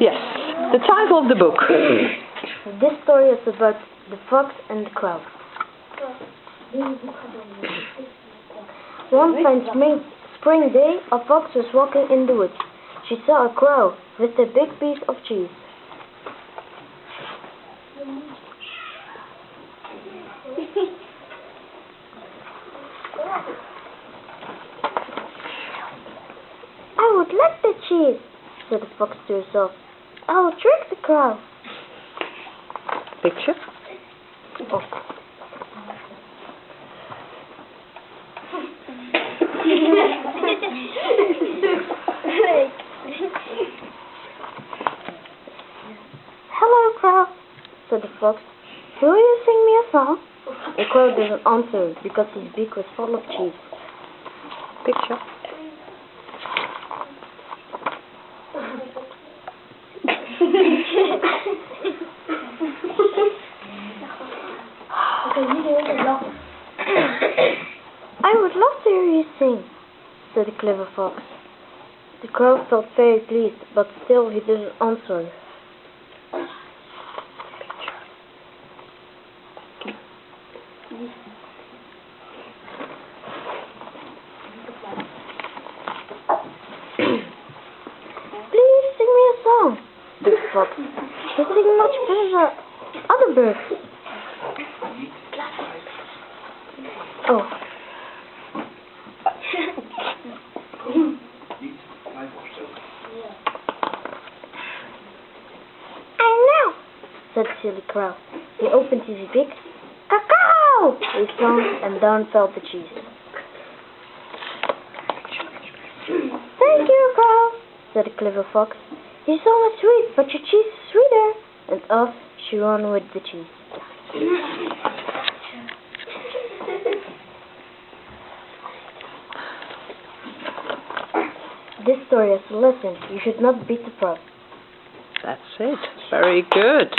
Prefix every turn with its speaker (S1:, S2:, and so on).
S1: Yes. The title of the book.
S2: This story is about the fox and the crow. One fine spring day, a fox was walking in the woods. She saw a crow with a big piece of cheese. I would like the cheese, said the fox to herself. I will trick the crow.
S1: Picture.
S2: Oh. Hello, crow, said the fox. Will you sing me a song? The crow didn't answer because his beak was full of cheese.
S1: Picture.
S2: I would love to hear you sing, said the clever fox. The crow felt very pleased, but still he didn't answer. Please sing me a song, the fox. You sing much better than other birds. Oh. I know, said the silly crow. He opened his beak. Cacao! He sang, and down fell the cheese. Thank you, crow, said the clever fox. Your song is sweet, but your cheese is sweeter. And off she ran with the cheese. This story is a lesson. You should not beat the frog.
S1: That's it. Very good.